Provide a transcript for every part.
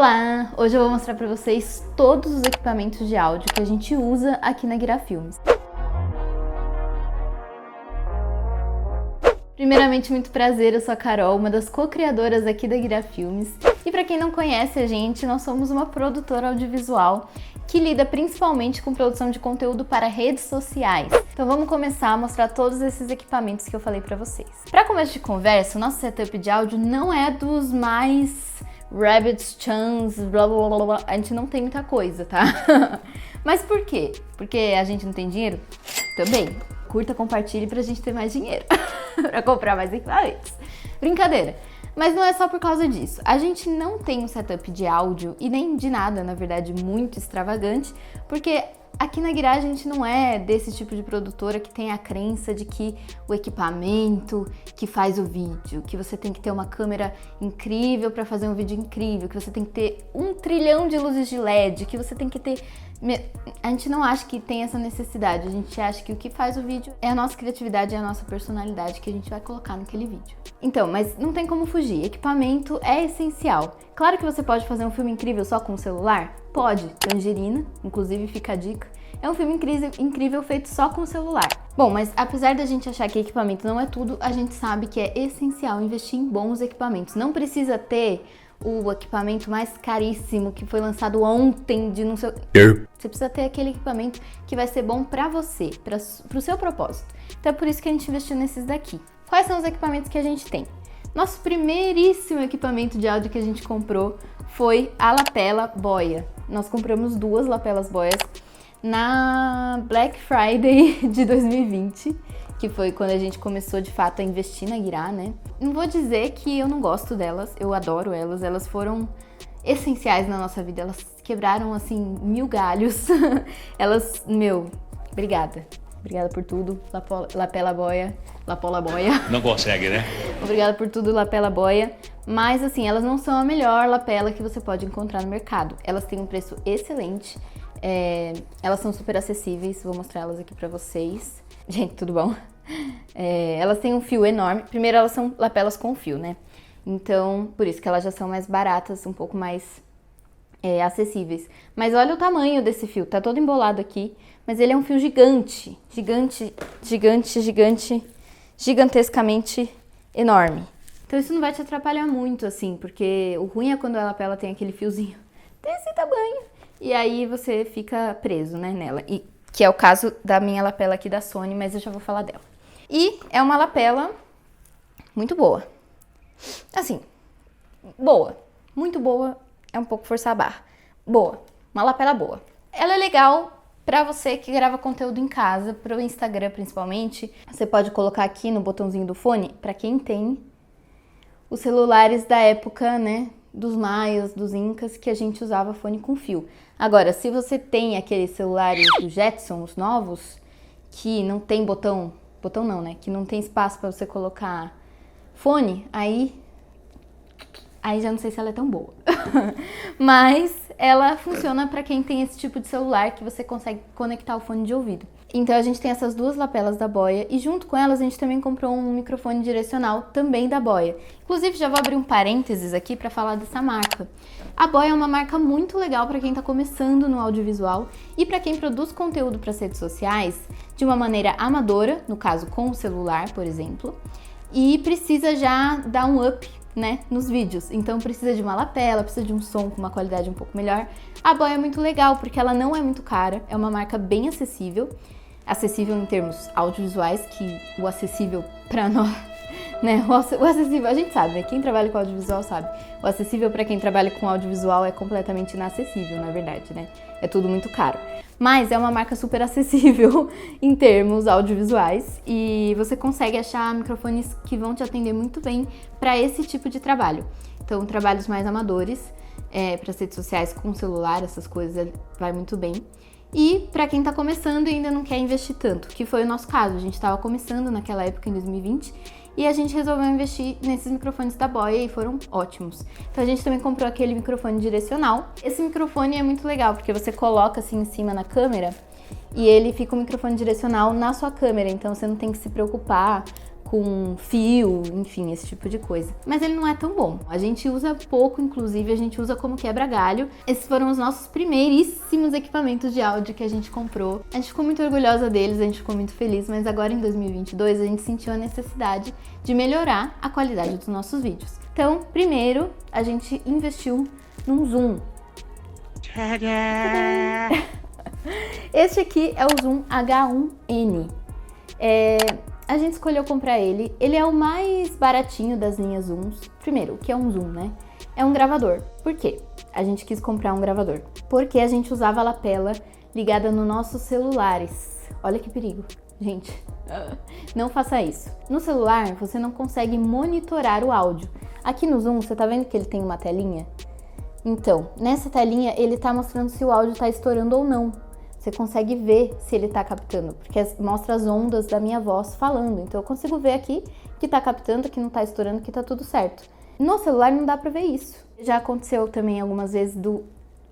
Olá! Hoje eu vou mostrar para vocês todos os equipamentos de áudio que a gente usa aqui na Guira Filmes. Primeiramente, muito prazer, eu sou a Carol, uma das co-criadoras aqui da Guira Filmes. E para quem não conhece a gente, nós somos uma produtora audiovisual que lida principalmente com produção de conteúdo para redes sociais. Então vamos começar a mostrar todos esses equipamentos que eu falei para vocês. Para começo de conversa, o nosso setup de áudio não é dos mais rabbits, chans, blá blá blá blá, a gente não tem muita coisa, tá? Mas por quê? Porque a gente não tem dinheiro? Também. Curta, compartilhe pra gente ter mais dinheiro pra comprar mais equipamentos. Brincadeira. Mas não é só por causa disso. A gente não tem um setup de áudio e nem de nada, na verdade, muito extravagante, porque aqui na Guira a gente não é desse tipo de produtora que tem a crença de que o equipamento que faz o vídeo, que você tem que ter uma câmera incrível para fazer um vídeo incrível, que você tem que ter 1 trilhão de luzes de LED, que você tem que ter... A gente não acha que tem essa necessidade, a gente acha que o que faz o vídeo é a nossa criatividade, é a nossa personalidade que a gente vai colocar naquele vídeo. Então, mas não tem como fugir, equipamento é essencial. Claro que você pode fazer um filme incrível só com o celular? Pode, Tangerina, inclusive fica a dica. É um filme incrível feito só com o celular. Bom, mas apesar da gente achar que equipamento não é tudo, a gente sabe que é essencial investir em bons equipamentos. Não precisa ter o equipamento mais caríssimo que foi lançado ontem de não sei... Você precisa ter aquele equipamento que vai ser bom pra você, pro seu propósito. Então é por isso que a gente investiu nesses daqui. Quais são os equipamentos que a gente tem? Nosso primeiríssimo equipamento de áudio que a gente comprou foi a lapela boia. Nós compramos 2 lapelas boias na Black Friday de 2020, que foi quando a gente começou de fato a investir na Guira, né? Não vou dizer que eu não gosto delas, eu adoro elas, elas foram essenciais na nossa vida, elas quebraram assim 1000 galhos. Elas, obrigada. Obrigada por tudo, lapela boia, lapola boia. Não consegue, né? Obrigada por tudo, lapela boia. Mas assim, elas não são a melhor lapela que você pode encontrar no mercado. Elas têm um preço excelente, elas são super acessíveis, vou mostrar elas aqui pra vocês. Gente, tudo bom? Elas têm um fio enorme. Primeiro, elas são lapelas com fio, né? Então, por isso que elas já são mais baratas, um pouco mais acessíveis. Mas olha o tamanho desse fio, tá todo embolado aqui. Mas ele é um fio gigante, gigantescamente enorme. Então isso não vai te atrapalhar muito, assim, porque o ruim é quando a lapela tem aquele fiozinho desse tamanho. E aí você fica preso, né, nela. E que é o caso da minha lapela aqui da Sony, mas eu já vou falar dela. E é uma lapela muito boa. Assim, boa. Muito boa, é um pouco forçar a barra. Boa, uma lapela boa. Ela é legal pra você que grava conteúdo em casa, pro Instagram principalmente. Você pode colocar aqui no botãozinho do fone, pra quem tem os celulares da época, né, dos maias, dos incas, que a gente usava fone com fio. Agora, se você tem aqueles celulares do Jetson, os novos, que não tem botão não, né, que não tem espaço pra você colocar fone, aí já não sei se ela é tão boa. Mas ela funciona para quem tem esse tipo de celular que você consegue conectar o fone de ouvido. Então a gente tem essas 2 lapelas da boia e junto com elas a gente também comprou um microfone direcional também da boia. Inclusive já vou abrir um parênteses aqui para falar dessa marca. A Boia é uma marca muito legal para quem está começando no audiovisual e para quem produz conteúdo para as redes sociais de uma maneira amadora, no caso com o celular, por exemplo, e precisa já dar um up, né, nos vídeos. Então precisa de uma lapela, precisa de um som com uma qualidade um pouco melhor. A Boia é muito legal porque ela não é muito cara, é uma marca bem acessível em termos audiovisuais, que o acessível para nós, né, o acessível, a gente sabe, né, quem trabalha com audiovisual sabe, o acessível para quem trabalha com audiovisual é completamente inacessível, na verdade, né, é tudo muito caro. Mas é uma marca super acessível em termos audiovisuais e você consegue achar microfones que vão te atender muito bem para esse tipo de trabalho. Então, trabalhos mais amadores, para as redes sociais com celular, essas coisas, vai muito bem. E para quem tá começando e ainda não quer investir tanto, que foi o nosso caso. A gente tava começando naquela época, em 2020, e a gente resolveu investir nesses microfones da Boia e foram ótimos. Então a gente também comprou aquele microfone direcional. Esse microfone é muito legal, porque você coloca assim em cima na câmera e ele fica um microfone direcional na sua câmera, então você não tem que se preocupar com com fio, enfim, esse tipo de coisa. Mas ele não é tão bom. A gente usa pouco, inclusive, a gente usa como quebra-galho. Esses foram os nossos primeiríssimos equipamentos de áudio que a gente comprou. A gente ficou muito orgulhosa deles, a gente ficou muito feliz, mas agora em 2022 a gente sentiu a necessidade de melhorar a qualidade dos nossos vídeos. Então, primeiro, a gente investiu num zoom. Este aqui é o Zoom H1N. A gente escolheu comprar ele. Ele é o mais baratinho das linhas Zooms. Primeiro, o que é um Zoom, né? É um gravador. Por quê? A gente quis comprar um gravador. Porque a gente usava a lapela ligada nos nossos celulares. Olha que perigo, gente. Não faça isso. No celular, você não consegue monitorar o áudio. Aqui no Zoom, você tá vendo que ele tem uma telinha? Então, nessa telinha, ele tá mostrando se o áudio tá estourando ou não. Você consegue ver se ele tá captando, porque mostra as ondas da minha voz falando. Então, eu consigo ver aqui que tá captando, que não tá estourando, que tá tudo certo. No celular não dá pra ver isso. Já aconteceu também algumas vezes do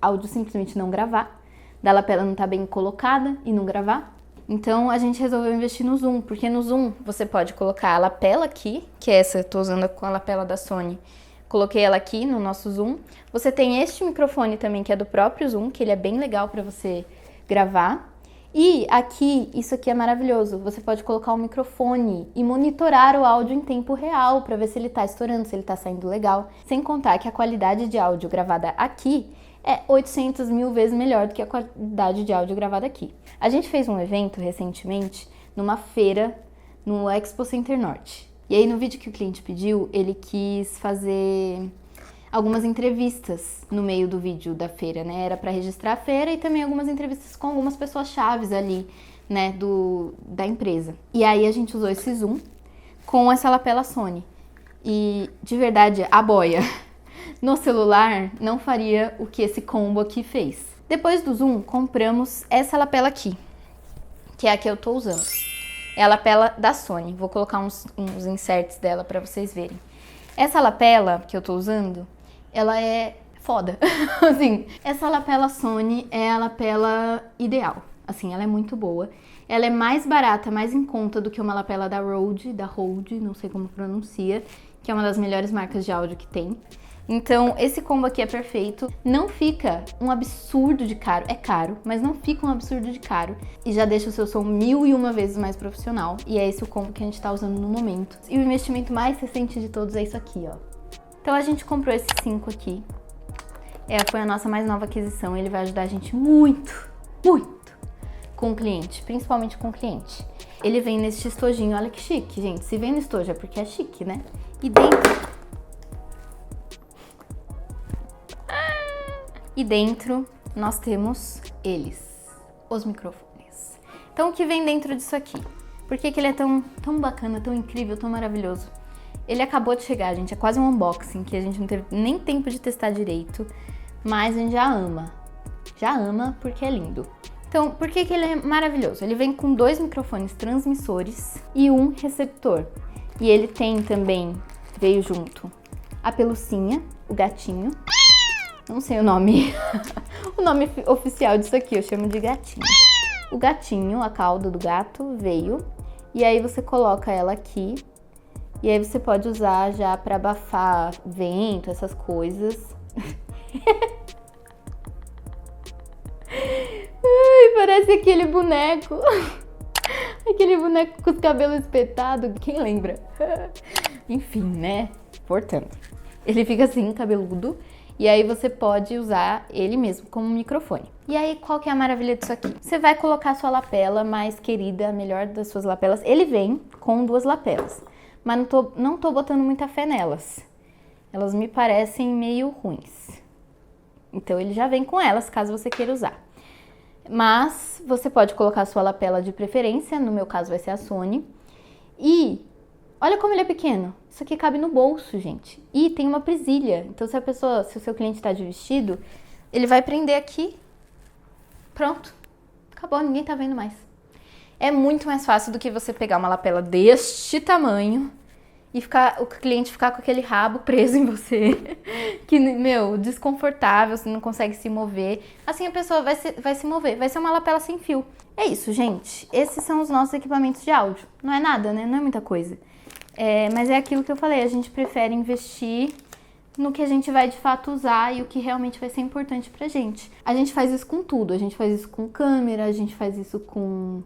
áudio simplesmente não gravar, da lapela não tá bem colocada e não gravar. Então, a gente resolveu investir no Zoom, porque no Zoom você pode colocar a lapela aqui, que é essa, eu tô usando com a lapela da Sony. Coloquei ela aqui no nosso Zoom. Você tem este microfone também, que é do próprio Zoom, que ele é bem legal para você gravar. E aqui, isso aqui é maravilhoso. Você pode colocar um microfone e monitorar o áudio em tempo real para ver se ele tá estourando, se ele tá saindo legal. Sem contar que a qualidade de áudio gravada aqui é 800 mil vezes melhor do que a qualidade de áudio gravada aqui. A gente fez um evento recentemente numa feira no Expo Center Norte. E aí no vídeo que o cliente pediu, ele quis fazer algumas entrevistas no meio do vídeo da feira, né? Era para registrar a feira e também algumas entrevistas com algumas pessoas chaves ali, né, da empresa. E aí a gente usou esse Zoom com essa lapela Sony. E de verdade, a boia no celular não faria o que esse combo aqui fez. Depois do Zoom, compramos essa lapela aqui, que é a que eu tô usando. É a lapela da Sony. Vou colocar uns inserts dela pra vocês verem. Essa lapela que eu tô usando, ela é foda. Assim, essa lapela Sony é a lapela ideal. Assim, ela é muito boa. Ela é mais barata, mais em conta do que uma lapela da Rode, não sei como pronuncia, que é uma das melhores marcas de áudio que tem. Então, esse combo aqui é perfeito. Não fica um absurdo de caro. É caro, mas não fica um absurdo de caro. E já deixa o seu som 1001 vezes mais profissional. E é esse o combo que a gente tá usando no momento. E o investimento mais recente de todos é isso aqui, ó. Então, a gente comprou esses 5 aqui. Foi a nossa mais nova aquisição. Ele vai ajudar a gente muito, muito com o cliente. Principalmente com o cliente. Ele vem nesse estojinho. Olha que chique, gente. Se vem no estojo é porque é chique, né? E dentro... E dentro nós temos os microfones. Então o que vem dentro disso aqui? Por que ele é tão bacana, tão incrível, tão maravilhoso? Ele acabou de chegar, gente, é quase um unboxing, que a gente não teve nem tempo de testar direito, mas a gente já ama. Já ama porque é lindo. Então, por que ele é maravilhoso? Ele vem com 2 microfones transmissores e um receptor. E ele tem também, veio junto, a pelucinha, o gatinho. Não sei o nome, o nome oficial disso aqui, eu chamo de gatinho. O gatinho, a cauda do gato veio, e aí você coloca ela aqui, e aí você pode usar já para abafar vento, essas coisas. Ai, parece aquele boneco, aquele boneco com os cabelos espetados, quem lembra? Enfim, né? Portanto, ele fica assim, cabeludo. E aí você pode usar ele mesmo como microfone. E aí, qual que é a maravilha disso aqui? Você vai colocar a sua lapela mais querida, a melhor das suas lapelas. Ele vem com 2 lapelas, mas não tô botando muita fé nelas. Elas me parecem meio ruins. Então ele já vem com elas, caso você queira usar. Mas você pode colocar a sua lapela de preferência, no meu caso vai ser a Sony. E olha como ele é pequeno. Isso aqui cabe no bolso, gente. E tem uma presilha. Então, se o seu cliente tá de vestido, ele vai prender aqui. Pronto. Acabou, ninguém tá vendo mais. É muito mais fácil do que você pegar uma lapela deste tamanho e o cliente ficar com aquele rabo preso em você. Que, meu, desconfortável, você não consegue se mover. Assim a pessoa vai se mover. Vai ser uma lapela sem fio. É isso, gente. Esses são os nossos equipamentos de áudio. Não é nada, né? Não é muita coisa. Mas é aquilo que eu falei, a gente prefere investir no que a gente vai de fato usar e o que realmente vai ser importante pra gente. A gente faz isso com tudo, a gente faz isso com câmera, a gente faz isso com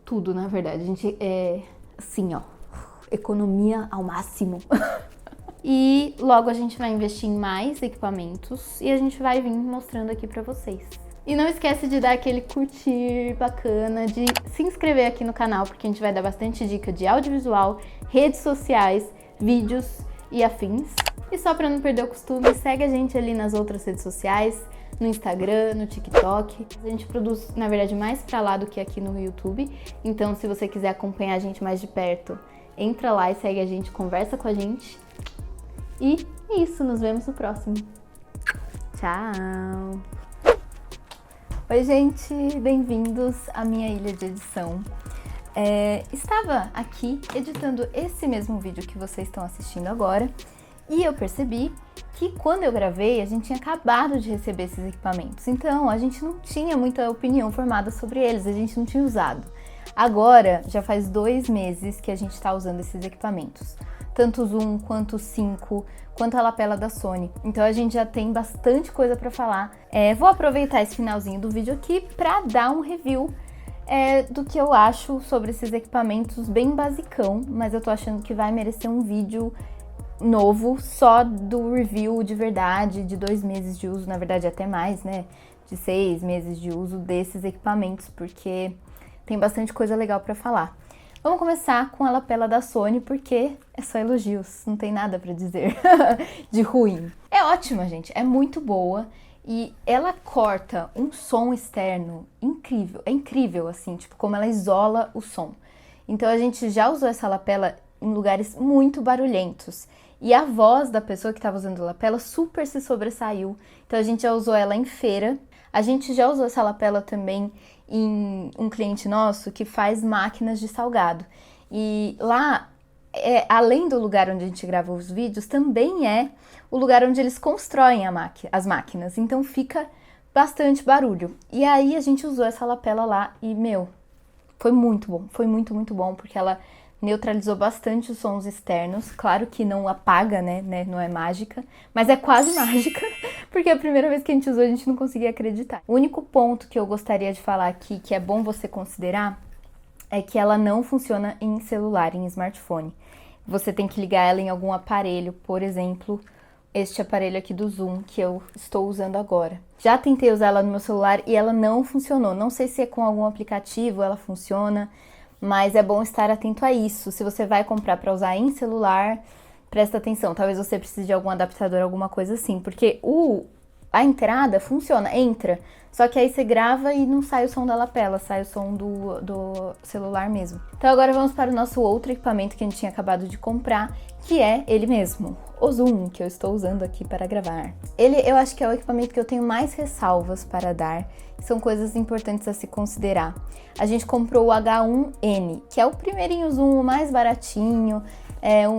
tudo, na verdade. A gente assim, ó, economia ao máximo. E logo a gente vai investir em mais equipamentos e a gente vai vir mostrando aqui pra vocês. E não esquece de dar aquele curtir bacana, de se inscrever aqui no canal, porque a gente vai dar bastante dica de audiovisual, redes sociais, vídeos e afins. E só pra não perder o costume, segue a gente ali nas outras redes sociais, no Instagram, no TikTok. A gente produz, na verdade, mais pra lá do que aqui no YouTube. Então, se você quiser acompanhar a gente mais de perto, entra lá e segue a gente, conversa com a gente. E é isso, nos vemos no próximo. Tchau! Oi, gente! Bem-vindos à minha ilha de edição. Estava aqui editando esse mesmo vídeo que vocês estão assistindo agora e eu percebi que quando eu gravei, a gente tinha acabado de receber esses equipamentos. Então, a gente não tinha muita opinião formada sobre eles, a gente não tinha usado. Agora, já faz 2 meses que a gente está usando esses equipamentos. Tanto o Zoom, quanto o 5, quanto a lapela da Sony. Então a gente já tem bastante coisa para falar. Vou aproveitar esse finalzinho do vídeo aqui para dar um review do que eu acho sobre esses equipamentos, bem basicão, mas eu tô achando que vai merecer um vídeo novo, só do review de verdade, de 2 meses de uso, na verdade até mais, né? De 6 meses de uso desses equipamentos, porque tem bastante coisa legal para falar. Vamos começar com a lapela da Sony, porque é só elogios, não tem nada pra dizer de ruim. É ótima, gente, é muito boa e ela corta um som externo incrível, é incrível assim, tipo, como ela isola o som. Então a gente já usou essa lapela em lugares muito barulhentos e a voz da pessoa que estava usando a lapela super se sobressaiu. Então a gente já usou ela em feira, a gente já usou essa lapela também em um cliente nosso que faz máquinas de salgado. E lá, além do lugar onde a gente grava os vídeos, também é o lugar onde eles constroem as máquinas. Então fica bastante barulho. E aí a gente usou essa lapela lá e, foi muito bom. Foi muito, muito bom, porque ela neutralizou bastante os sons externos. Claro que não apaga, né? Não é mágica, mas é quase mágica, porque a primeira vez que a gente usou a gente não conseguia acreditar. O único ponto que eu gostaria de falar aqui, que é bom você considerar, é que ela não funciona em celular, em smartphone. Você tem que ligar ela em algum aparelho, por exemplo, este aparelho aqui do Zoom, que eu estou usando agora. Já tentei usar ela no meu celular e ela não funcionou. Não sei se é com algum aplicativo ela funciona, mas é bom estar atento a isso. Se você vai comprar para usar em celular, presta atenção. Talvez você precise de algum adaptador, alguma coisa assim. Porque a entrada funciona, entra. Só que aí você grava e não sai o som da lapela, sai o som do celular mesmo. Então agora vamos para o nosso outro equipamento que a gente tinha acabado de comprar, que é ele mesmo, o Zoom, que eu estou usando aqui para gravar. Eu acho que é o equipamento que eu tenho mais ressalvas para dar. São coisas importantes a se considerar. A gente comprou o H1N, que é o primeirinho Zoom, o mais baratinho,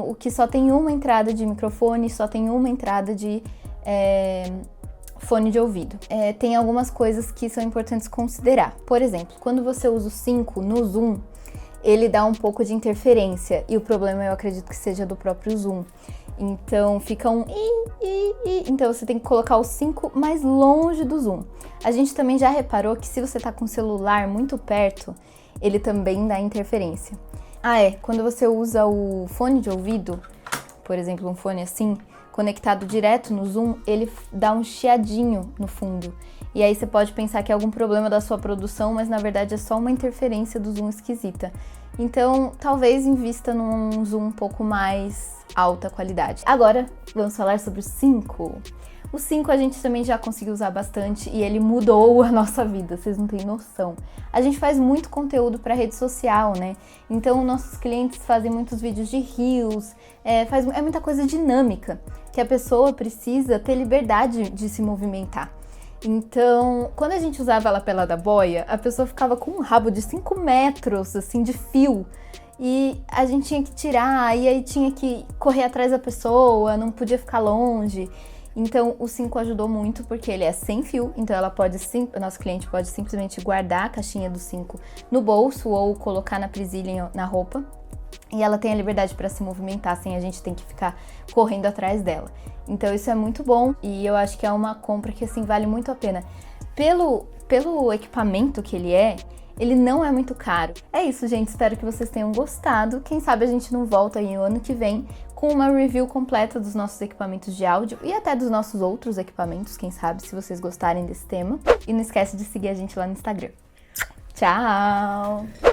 o que só tem uma entrada de microfone, só tem uma entrada de fone de ouvido. Tem algumas coisas que são importantes considerar. Por exemplo, quando você usa o 5 no Zoom, ele dá um pouco de interferência, e o problema eu acredito que seja do próprio Zoom. Então fica um então você tem que colocar o 5 mais longe do Zoom. A gente também já reparou que se você tá com o celular muito perto, ele também dá interferência. Quando você usa o fone de ouvido, por exemplo, um fone assim, conectado direto no Zoom, ele dá um chiadinho no fundo. E aí você pode pensar que é algum problema da sua produção, mas na verdade é só uma interferência do Zoom esquisita. Então, talvez invista num Zoom um pouco mais alta qualidade. Agora, vamos falar sobre o 5. O 5 a gente também já conseguiu usar bastante e ele mudou a nossa vida, vocês não têm noção. A gente faz muito conteúdo para rede social, né? Então, nossos clientes fazem muitos vídeos de reels, é muita coisa dinâmica, que a pessoa precisa ter liberdade de se movimentar. Então, quando a gente usava a lapela da boia, a pessoa ficava com um rabo de 5 metros, assim, de fio. E a gente tinha que tirar, e aí tinha que correr atrás da pessoa, não podia ficar longe. Então, o 5 ajudou muito, porque ele é sem fio, então o nosso cliente pode simplesmente guardar a caixinha do 5 no bolso ou colocar na presilha na roupa. e ela tem a liberdade para se movimentar sem a gente ter que ficar correndo atrás dela. Então isso é muito bom e eu acho que é uma compra que assim vale muito a pena. Pelo equipamento que ele não é muito caro. É isso, gente, espero que vocês tenham gostado. Quem sabe a gente não volta aí no ano que vem com uma review completa dos nossos equipamentos de áudio e até dos nossos outros equipamentos, quem sabe, se vocês gostarem desse tema. E não esquece de seguir a gente lá no Instagram. Tchau!